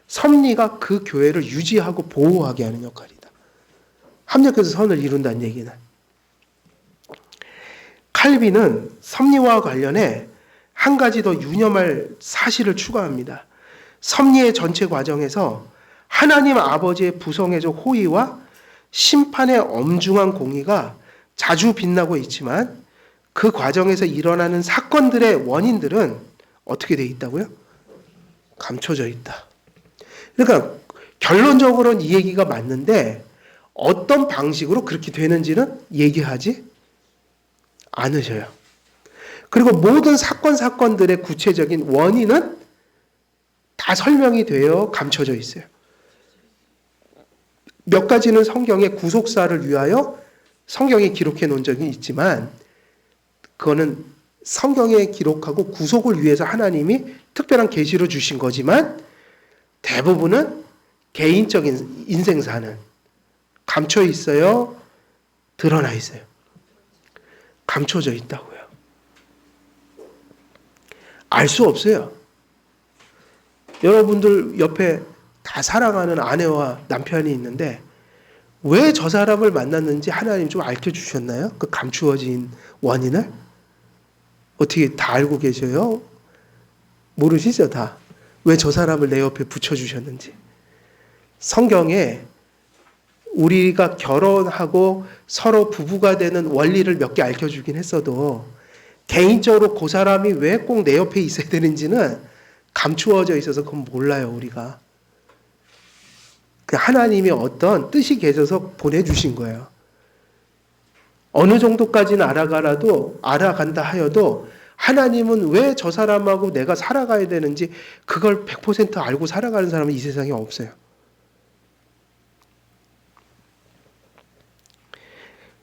섭리가 그 교회를 유지하고 보호하게 하는 역할이다. 합력해서 선을 이룬다는 얘기는. 칼빈은 섭리와 관련해 한 가지 더 유념할 사실을 추가합니다. 섭리의 전체 과정에서 하나님 아버지의 부성애적 호의와 심판의 엄중한 공의가 자주 빛나고 있지만 그 과정에서 일어나는 사건들의 원인들은 어떻게 되어 있다고요? 감춰져 있다. 그러니까 결론적으로는 이 얘기가 맞는데 어떤 방식으로 그렇게 되는지는 얘기하지 않으셔요. 그리고 모든 사건들의 구체적인 원인은 다 설명이 되어 감춰져 있어요. 몇 가지는 성경의 구속사를 위하여 성경에 기록해 놓은 적이 있지만 그거는 성경에 기록하고 구속을 위해서 하나님이 특별한 계시로 주신 거지만 대부분은 개인적인 인생사는 감춰 있어요? 드러나 있어요? 감춰져 있다고요. 알 수 없어요. 여러분들 옆에 다 사랑하는 아내와 남편이 있는데 왜 저 사람을 만났는지 하나님 좀 알려주셨나요? 그 감추어진 원인을? 어떻게 다 알고 계셔요? 모르시죠, 다? 왜 저 사람을 내 옆에 붙여주셨는지. 성경에 우리가 결혼하고 서로 부부가 되는 원리를 몇 개 알려주긴 했어도 개인적으로 그 사람이 왜 꼭 내 옆에 있어야 되는지는 감추어져 있어서 그건 몰라요, 우리가. 하나님이 어떤 뜻이 계셔서 보내주신 거예요. 어느 정도까지는 알아간다 하여도 하나님은 왜 저 사람하고 내가 살아가야 되는지 그걸 100% 알고 살아가는 사람은 이 세상에 없어요.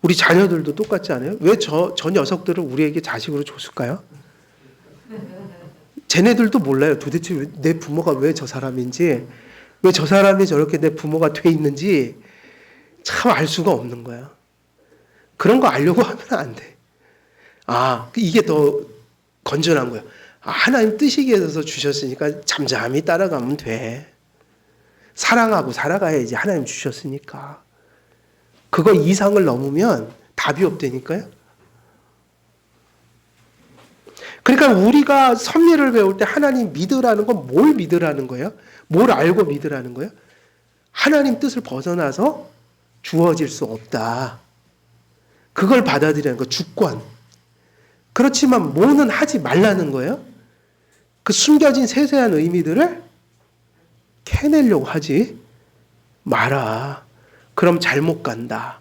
우리 자녀들도 똑같지 않아요? 왜 저 녀석들을 우리에게 자식으로 줬을까요? 쟤네들도 몰라요. 도대체 내 부모가 왜 저 사람인지, 왜 저 사람이 저렇게 내 부모가 돼 있는지 참 알 수가 없는 거야. 그런 거 알려고 하면 안 돼. 이게 더 건전한 거야. 하나님 뜻이 계셔서 주셨으니까 잠잠히 따라가면 돼. 사랑하고 살아가야지. 하나님 주셨으니까. 그거 이상을 넘으면 답이 없다니까요. 그러니까 우리가 섭리를 배울 때 하나님 믿으라는 건 뭘 믿으라는 거예요? 뭘 알고 믿으라는 거예요? 하나님 뜻을 벗어나서 주어질 수 없다. 그걸 받아들이는 거, 주권. 그렇지만 뭐는 하지 말라는 거예요? 그 숨겨진 세세한 의미들을 캐내려고 하지 마라. 그럼 잘못 간다.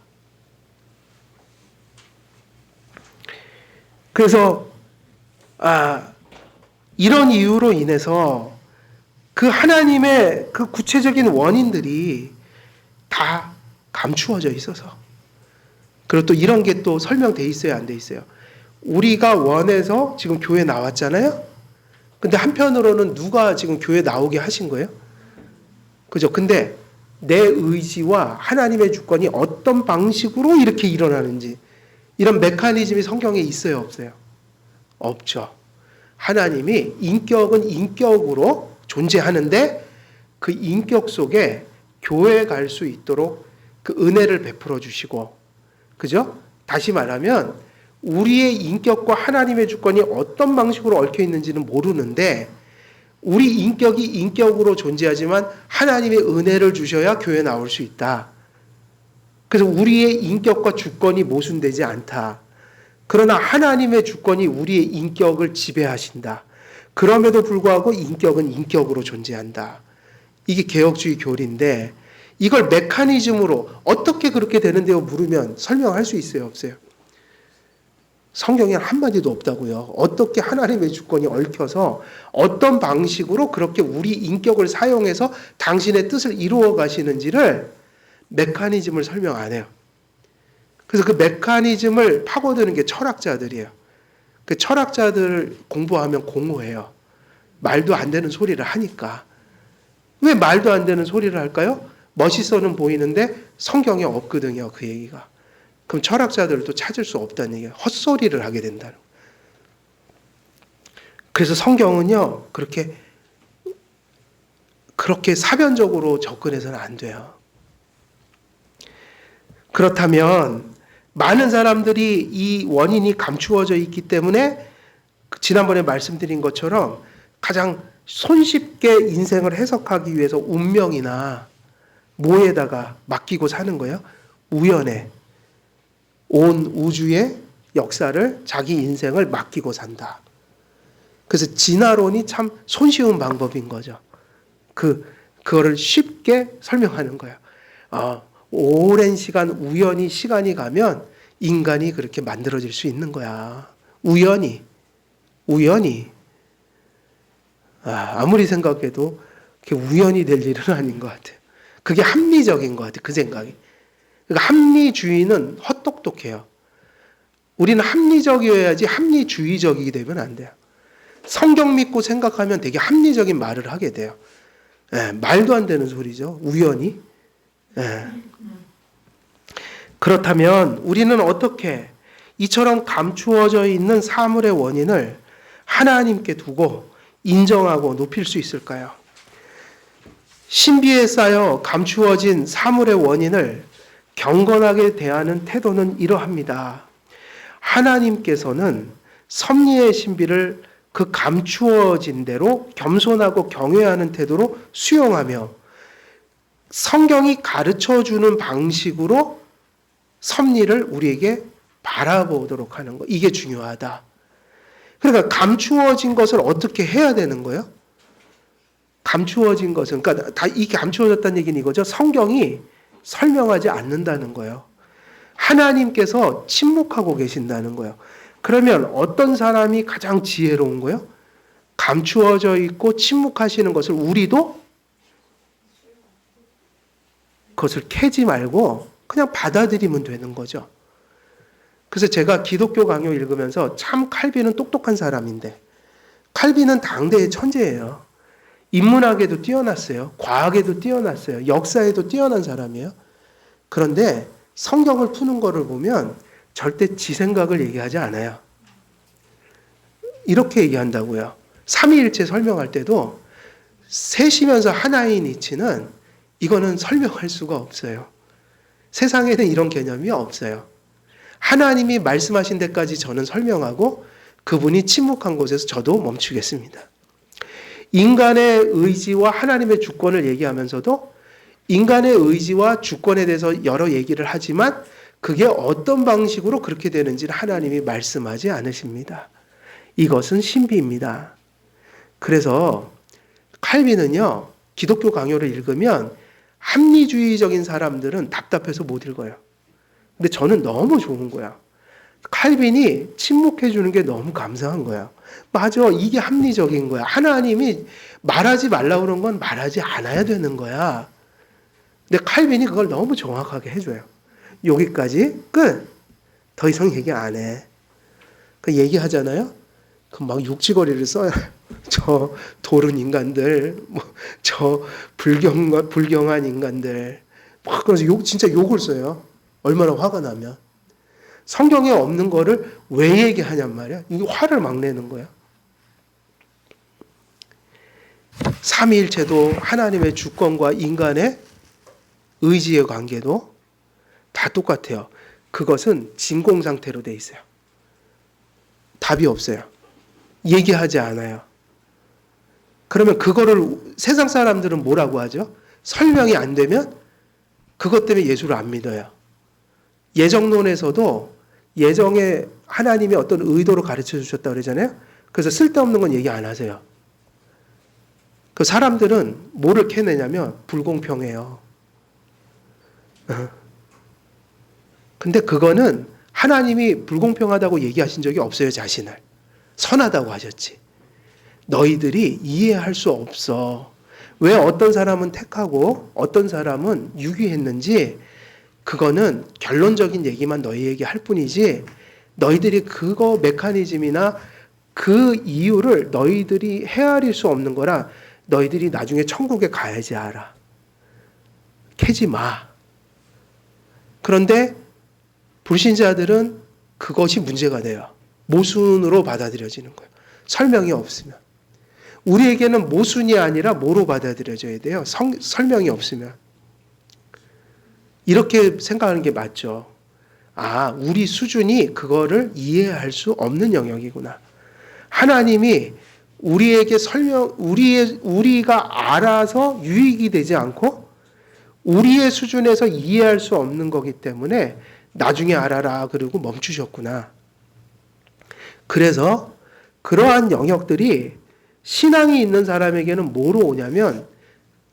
그래서 이런 이유로 인해서 그 하나님의 그 구체적인 원인들이 다 감추어져 있어서, 그리고 또 이런 게 또 설명돼 있어요, 안 돼 있어요? 우리가 원해서 지금 교회 나왔잖아요. 근데 한편으로는 누가 지금 교회 나오게 하신 거예요? 그죠? 근데 내 의지와 하나님의 주권이 어떤 방식으로 이렇게 일어나는지, 이런 메커니즘이 성경에 있어요, 없어요? 없죠. 하나님이 인격은 인격으로 존재하는데 그 인격 속에 교회에 갈 수 있도록 그 은혜를 베풀어 주시고, 그죠? 다시 말하면 우리의 인격과 하나님의 주권이 어떤 방식으로 얽혀 있는지는 모르는데 우리 인격이 인격으로 존재하지만 하나님의 은혜를 주셔야 교회에 나올 수 있다. 그래서 우리의 인격과 주권이 모순되지 않다. 그러나 하나님의 주권이 우리의 인격을 지배하신다. 그럼에도 불구하고 인격은 인격으로 존재한다. 이게 개혁주의 교리인데 이걸 메커니즘으로 어떻게 그렇게 되는데요? 물으면 설명할 수 있어요? 없어요? 성경에 한마디도 없다고요. 어떻게 하나님의 주권이 얽혀서 어떤 방식으로 그렇게 우리 인격을 사용해서 당신의 뜻을 이루어 가시는지를 메커니즘을 설명 안 해요. 그래서 그 메커니즘을 파고드는 게 철학자들이에요. 그 철학자들 공부하면 공허해요. 말도 안 되는 소리를 하니까. 왜 말도 안 되는 소리를 할까요? 멋있어는 보이는데 성경에 없거든요, 그 얘기가. 그럼 철학자들도 찾을 수 없다는 얘기예요. 헛소리를 하게 된다는 거예요. 그래서 성경은요, 그렇게 사변적으로 접근해서는 안 돼요. 그렇다면 많은 사람들이 이 원인이 감추어져 있기 때문에 지난번에 말씀드린 것처럼 가장 손쉽게 인생을 해석하기 위해서 운명이나 뭐에다가 맡기고 사는 거예요? 우연에. 온 우주의 역사를 자기 인생을 맡기고 산다. 그래서 진화론이 참 손쉬운 방법인 거죠. 그거를 쉽게 설명하는 거예요. 오랜 시간 우연히 시간이 가면 인간이 그렇게 만들어질 수 있는 거야. 우연히. 아무리 생각해도 그게 우연히 될 일은 아닌 것 같아요. 그게 합리적인 것 같아요. 그 생각이. 그러니까 합리주의는 헛똑똑해요. 우리는 합리적이어야지 합리주의적이게 되면 안 돼요. 성경 믿고 생각하면 되게 합리적인 말을 하게 돼요. 말도 안 되는 소리죠. 우연히. 그렇다면 우리는 어떻게 이처럼 감추어져 있는 사물의 원인을 하나님께 두고 인정하고 높일 수 있을까요? 신비에 쌓여 감추어진 사물의 원인을 경건하게 대하는 태도는 이러합니다. 하나님께서는 섭리의 신비를 그 감추어진 대로 겸손하고 경외하는 태도로 수용하며 성경이 가르쳐주는 방식으로 섭리를 우리에게 바라보도록 하는 것. 이게 중요하다. 그러니까 감추어진 것을 어떻게 해야 되는 거예요? 감추어진 것은, 그러니까 다 이게 감추어졌다는 얘기는 이거죠. 성경이 설명하지 않는다는 거예요. 하나님께서 침묵하고 계신다는 거예요. 그러면 어떤 사람이 가장 지혜로운 거예요? 감추어져 있고 침묵하시는 것을 우리도 그것을 캐지 말고 그냥 받아들이면 되는 거죠. 그래서 제가 기독교 강요 읽으면서 참 칼빈은 똑똑한 사람인데, 칼빈은 당대의 천재예요. 인문학에도 뛰어났어요. 과학에도 뛰어났어요. 역사에도 뛰어난 사람이에요. 그런데 성경을 푸는 거를 보면 절대 지 생각을 얘기하지 않아요. 이렇게 얘기한다고요. 삼위일체 설명할 때도 셋이면서 하나인 이치는 이거는 설명할 수가 없어요. 세상에는 이런 개념이 없어요. 하나님이 말씀하신 데까지 저는 설명하고 그분이 침묵한 곳에서 저도 멈추겠습니다. 인간의 의지와 하나님의 주권을 얘기하면서도 인간의 의지와 주권에 대해서 여러 얘기를 하지만 그게 어떤 방식으로 그렇게 되는지를 하나님이 말씀하지 않으십니다. 이것은 신비입니다. 그래서 칼빈은요, 기독교 강요를 읽으면 합리주의적인 사람들은 답답해서 못 읽어요. 근데 저는 너무 좋은 거야. 칼빈이 침묵해 주는 게 너무 감사한 거야. 맞아, 이게 합리적인 거야. 하나님이 말하지 말라고 그런 건 말하지 않아야 되는 거야. 근데 칼빈이 그걸 너무 정확하게 해줘요. 여기까지 끝. 더 이상 얘기 안 해. 그 얘기하잖아요. 그 막 육지거리를 써요. 저 도른 인간들, 저 불경한 인간들. 막 그래서 진짜 욕을 써요. 얼마나 화가 나면. 성경에 없는 거를 왜 얘기하냔 말이야. 이게 화를 막 내는 거야. 삼위일체도 하나님의 주권과 인간의 의지의 관계도 다 똑같아요. 그것은 진공 상태로 돼 있어요. 답이 없어요. 얘기하지 않아요. 그러면 그거를 세상 사람들은 뭐라고 하죠? 설명이 안 되면 그것 때문에 예수를 안 믿어요. 예정론에서도 예정에 하나님이 어떤 의도로 가르쳐 주셨다고 그러잖아요. 그래서 쓸데없는 건 얘기 안 하세요. 그 사람들은 뭐를 캐내냐면 불공평해요. 근데 그거는 하나님이 불공평하다고 얘기하신 적이 없어요, 자신을. 선하다고 하셨지. 너희들이 이해할 수 없어. 왜 어떤 사람은 택하고 어떤 사람은 유기했는지 그거는 결론적인 얘기만 너희에게 할 뿐이지 너희들이 그거 메커니즘이나 그 이유를 너희들이 헤아릴 수 없는 거라 너희들이 나중에 천국에 가야지 알아. 캐지 마. 그런데 불신자들은 그것이 문제가 돼요. 모순으로 받아들여지는 거예요. 설명이 없으면. 우리에게는 모순이 아니라 뭐로 받아들여져야 돼요? 설명이 없으면. 이렇게 생각하는 게 맞죠. 아, 우리 수준이 그거를 이해할 수 없는 영역이구나. 하나님이 우리에게 우리가 알아서 유익이 되지 않고 우리의 수준에서 이해할 수 없는 거기 때문에 나중에 알아라 그러고 멈추셨구나. 그래서 그러한 영역들이 신앙이 있는 사람에게는 뭐로 오냐면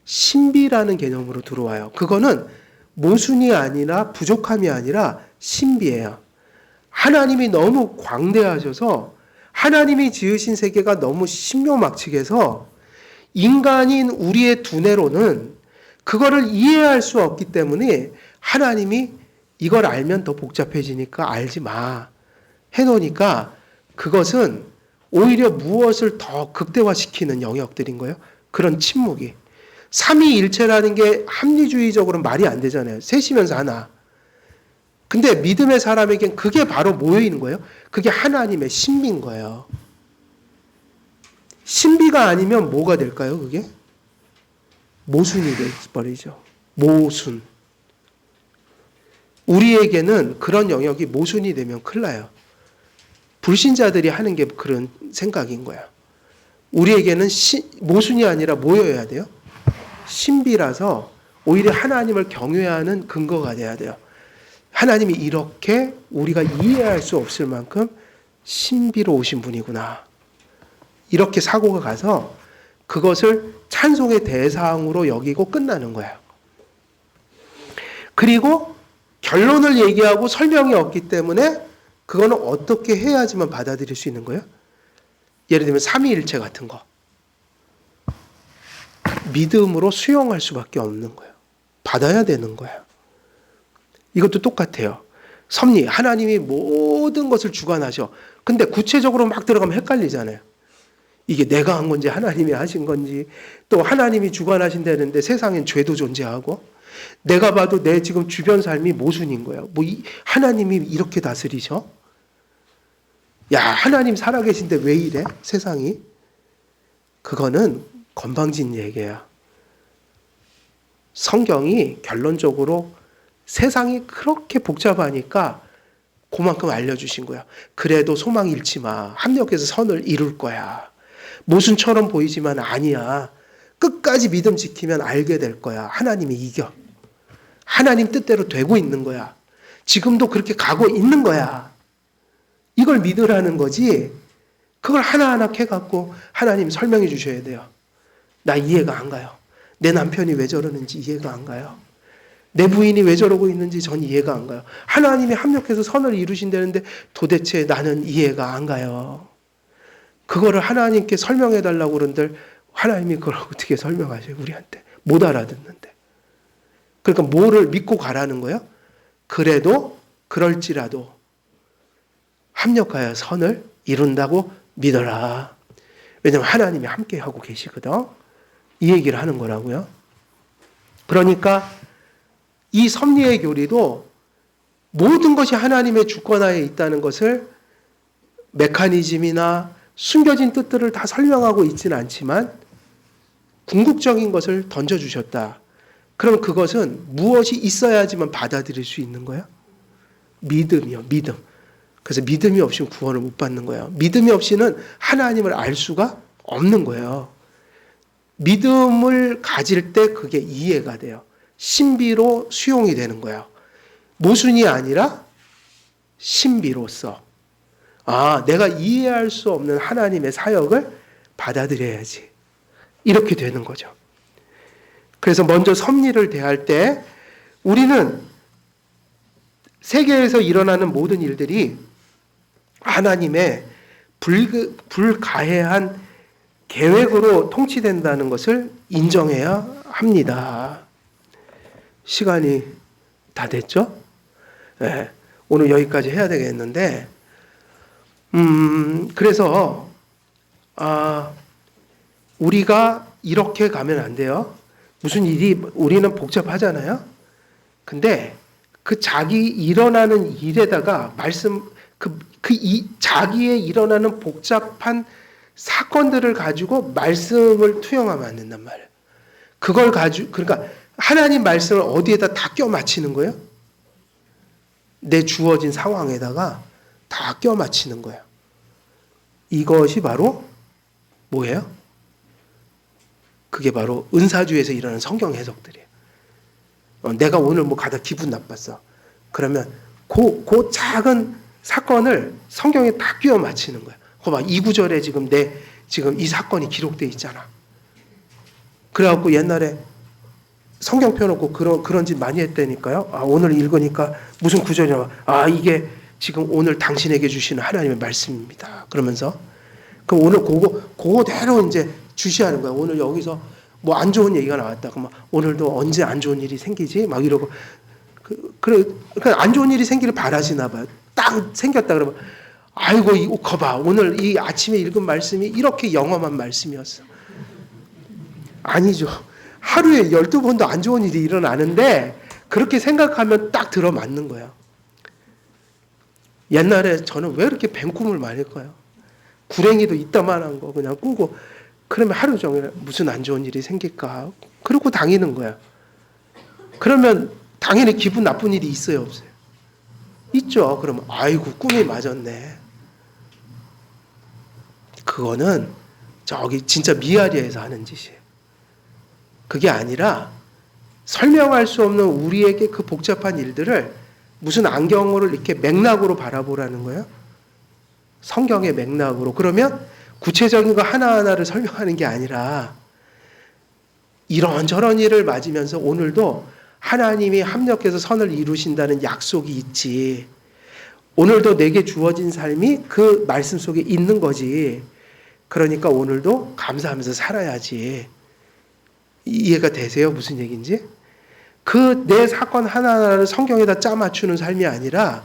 신비라는 개념으로 들어와요. 그거는 모순이 아니라 부족함이 아니라 신비예요. 하나님이 너무 광대하셔서 하나님이 지으신 세계가 너무 신묘막측해서 인간인 우리의 두뇌로는 그거를 이해할 수 없기 때문에 하나님이 이걸 알면 더 복잡해지니까 알지 마 해놓으니까 그것은 오히려 무엇을 더 극대화시키는 영역들인 거예요. 그런 침묵이. 삼위일체라는 게 합리주의적으로는 말이 안 되잖아요. 셋이면서 하나. 근데 믿음의 사람에겐 그게 바로 모여 있는 거예요. 그게 하나님의 신비인 거예요. 신비가 아니면 뭐가 될까요, 그게? 모순이 돼버리죠. 모순. 우리에게는 그런 영역이 모순이 되면 큰일 나요. 불신자들이 하는 게 그런 생각인 거야. 우리에게는 모순이 아니라 뭐여야 돼요? 신비라서 오히려 하나님을 경외하는 근거가 돼야 돼요. 하나님이 이렇게 우리가 이해할 수 없을 만큼 신비로우신 분이구나. 이렇게 사고가 가서 그것을 찬송의 대상으로 여기고 끝나는 거야. 그리고 결론을 얘기하고 설명이 없기 때문에 그거는 어떻게 해야지만 받아들일 수 있는 거예요? 예를 들면 삼위일체 같은 거. 믿음으로 수용할 수밖에 없는 거예요. 받아야 되는 거예요. 이것도 똑같아요. 섭리, 하나님이 모든 것을 주관하셔. 근데 구체적으로 막 들어가면 헷갈리잖아요. 이게 내가 한 건지 하나님이 하신 건지, 또 하나님이 주관하신다는데 세상엔 죄도 존재하고, 내가 봐도 내 지금 주변 삶이 모순인 거예요. 하나님이 이렇게 다스리셔? 야, 하나님 살아계신데 왜 이래? 세상이? 그거는 건방진 얘기야. 성경이 결론적으로 세상이 그렇게 복잡하니까 그만큼 알려주신 거야. 그래도 소망 잃지 마. 합력해서 선을 이룰 거야. 모순처럼 보이지만 아니야. 끝까지 믿음 지키면 알게 될 거야. 하나님이 이겨. 하나님 뜻대로 되고 있는 거야. 지금도 그렇게 가고 있는 거야. 이걸 믿으라는 거지. 그걸 하나하나 캐갖고 하나님 설명해 주셔야 돼요. 나 이해가 안 가요. 내 남편이 왜 저러는지 이해가 안 가요. 내 부인이 왜 저러고 있는지 전 이해가 안 가요. 하나님이 합력해서 선을 이루신다는데 도대체 나는 이해가 안 가요. 그거를 하나님께 설명해 달라고 그런들 하나님이 그걸 어떻게 설명하셔요, 우리한테. 못 알아듣는데. 그러니까 뭐를 믿고 가라는 거예요? 그래도 그럴지라도 합력하여 선을 이룬다고 믿어라. 왜냐하면 하나님이 함께 하고 계시거든. 이 얘기를 하는 거라고요. 그러니까 이 섭리의 교리도 모든 것이 하나님의 주권하에 있다는 것을 메커니즘이나 숨겨진 뜻들을 다 설명하고 있지는 않지만 궁극적인 것을 던져주셨다. 그럼 그것은 무엇이 있어야지만 받아들일 수 있는 거야? 믿음이요, 믿음. 그래서 믿음이 없이는 구원을 못 받는 거예요. 믿음이 없이는 하나님을 알 수가 없는 거예요. 믿음을 가질 때 그게 이해가 돼요. 신비로 수용이 되는 거예요. 모순이 아니라 신비로서. 아, 내가 이해할 수 없는 하나님의 사역을 받아들여야지. 이렇게 되는 거죠. 그래서 먼저 섭리를 대할 때 우리는 세계에서 일어나는 모든 일들이 하나님의 불가해한 계획으로 통치된다는 것을 인정해야 합니다. 시간이 다 됐죠? 네, 오늘 여기까지 해야 되겠는데, 그래서 우리가 이렇게 가면 안 돼요. 무슨 일이 우리는 복잡하잖아요. 근데 그 자기 일어나는 일에다가 자기의 일어나는 복잡한 사건들을 가지고 말씀을 투영하면 안 된단 말이에요. 그걸 가지고, 그러니까 하나님 말씀을 어디에다 다 껴 맞히는 거예요? 내 주어진 상황에다가 다 껴 맞히는 거예요. 이것이 바로 뭐예요? 그게 바로 은사주에서 일어나는 성경 해석들이에요. 내가 오늘 뭐 가다 기분 나빴어. 그러면 그 작은 사건을 성경에 다 끼워 맞히는 거야. 봐봐, 이 구절에 지금 이 사건이 기록되어 있잖아. 그래갖고 옛날에 성경 펴놓고 그런 짓 많이 했다니까요. 오늘 읽으니까 무슨 구절이 나와. 이게 지금 오늘 당신에게 주시는 하나님의 말씀입니다. 그러면서 그럼 오늘 그거대로 이제 주시하는 거야. 오늘 여기서 뭐 안 좋은 얘기가 나왔다. 그러면 오늘도 언제 안 좋은 일이 생기지? 막 이러고 그러니까 안 좋은 일이 생기를 바라시나 봐요. 딱 생겼다 그러면 아이고 이거 거봐. 오늘 이 아침에 읽은 말씀이 이렇게 영험한 말씀이었어. 아니죠. 하루에 12번도 안 좋은 일이 일어나는데 그렇게 생각하면 딱 들어맞는 거예요. 옛날에 저는 왜 이렇게 뱅꿈을 많이 꿔요? 구랭이도 이따만한 거 그냥 꾸고 그러면 하루 종일 무슨 안 좋은 일이 생길까? 그러고 다니는 거야. 그러면 당연히 기분 나쁜 일이 있어요, 없어요? 있죠. 그러면 아이고 꿈이 맞았네. 그거는 저기 진짜 미아리에서 하는 짓이에요. 그게 아니라 설명할 수 없는 우리에게 그 복잡한 일들을 무슨 안경으로 이렇게 맥락으로 바라보라는 거예요. 성경의 맥락으로. 그러면 구체적인 거 하나하나를 설명하는 게 아니라 이런저런 일을 맞으면서 오늘도 하나님이 합력해서 선을 이루신다는 약속이 있지. 오늘도 내게 주어진 삶이 그 말씀 속에 있는 거지. 그러니까 오늘도 감사하면서 살아야지. 이해가 되세요? 무슨 얘기인지? 그 내 사건 하나하나를 성경에다 짜맞추는 삶이 아니라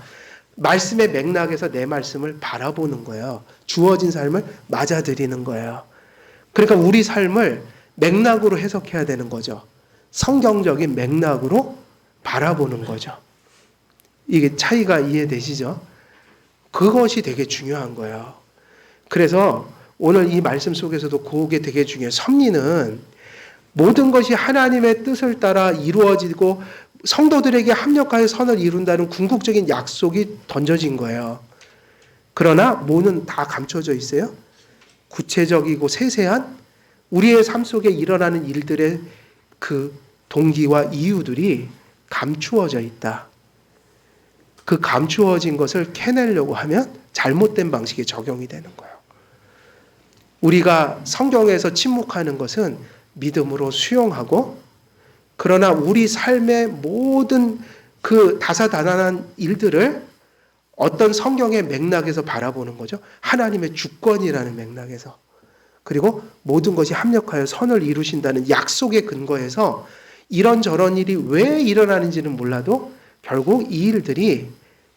말씀의 맥락에서 내 말씀을 바라보는 거예요. 주어진 삶을 맞아들이는 거예요. 그러니까 우리 삶을 맥락으로 해석해야 되는 거죠. 성경적인 맥락으로 바라보는 거죠. 이게 차이가 이해되시죠? 그것이 되게 중요한 거예요. 그래서 오늘 이 말씀 속에서도 그게 되게 중요해요. 섭리는 모든 것이 하나님의 뜻을 따라 이루어지고 성도들에게 합력하여 선을 이룬다는 궁극적인 약속이 던져진 거예요. 그러나 뭐는 다 감춰져 있어요? 구체적이고 세세한 우리의 삶 속에 일어나는 일들의 그 동기와 이유들이 감추어져 있다. 그 감추어진 것을 캐내려고 하면 잘못된 방식에 적용이 되는 거예요. 우리가 성경에서 침묵하는 것은 믿음으로 수용하고, 그러나 우리 삶의 모든 그 다사다난한 일들을 어떤 성경의 맥락에서 바라보는 거죠. 하나님의 주권이라는 맥락에서. 그리고 모든 것이 합력하여 선을 이루신다는 약속의 근거에서 이런저런 일이 왜 일어나는지는 몰라도 결국 이 일들이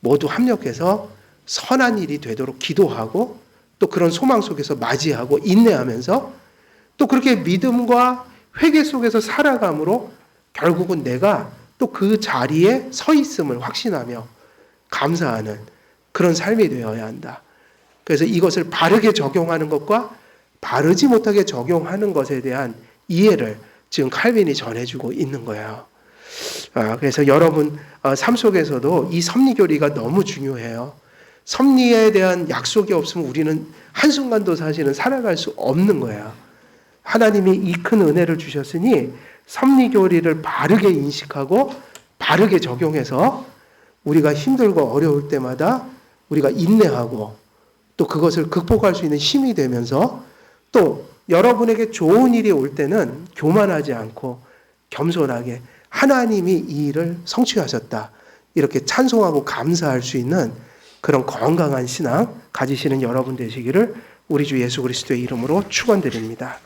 모두 합력해서 선한 일이 되도록 기도하고, 또 그런 소망 속에서 맞이하고 인내하면서 또 그렇게 믿음과 회개 속에서 살아감으로 결국은 내가 또 그 자리에 서 있음을 확신하며 감사하는 그런 삶이 되어야 한다. 그래서 이것을 바르게 적용하는 것과 바르지 못하게 적용하는 것에 대한 이해를 지금 칼빈이 전해주고 있는 거예요. 그래서 여러분 삶 속에서도 이 섭리교리가 너무 중요해요. 섭리에 대한 약속이 없으면 우리는 한순간도 사실은 살아갈 수 없는 거예요. 하나님이 이 큰 은혜를 주셨으니 섭리교리를 바르게 인식하고 바르게 적용해서 우리가 힘들고 어려울 때마다 우리가 인내하고 또 그것을 극복할 수 있는 힘이 되면서, 또 여러분에게 좋은 일이 올 때는 교만하지 않고 겸손하게 하나님이 이 일을 성취하셨다, 이렇게 찬송하고 감사할 수 있는 그런 건강한 신앙 가지시는 여러분 되시기를 우리 주 예수 그리스도의 이름으로 축원드립니다.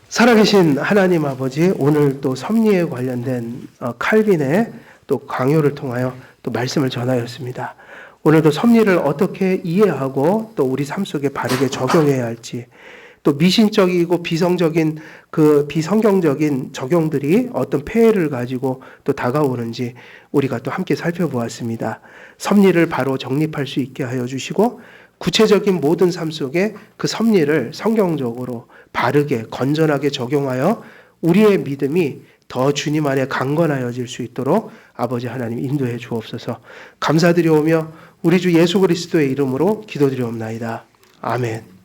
살아계신 하나님 아버지, 오늘 또 섭리에 관련된 칼빈의 또 강요를 통하여 또 말씀을 전하였습니다. 오늘도 섭리를 어떻게 이해하고 또 우리 삶 속에 바르게 적용해야 할지, 또 미신적이고 비성적인 그 비성경적인 적용들이 어떤 폐해를 가지고 또 다가오는지 우리가 또 함께 살펴보았습니다. 섭리를 바로 정립할 수 있게 하여 주시고, 구체적인 모든 삶 속에 그 섭리를 성경적으로 바르게 건전하게 적용하여 우리의 믿음이 더 주님 안에 강건하여질 수 있도록 아버지 하나님 인도해 주옵소서. 감사드리오며 우리 주 예수 그리스도의 이름으로 기도드리옵나이다. 아멘.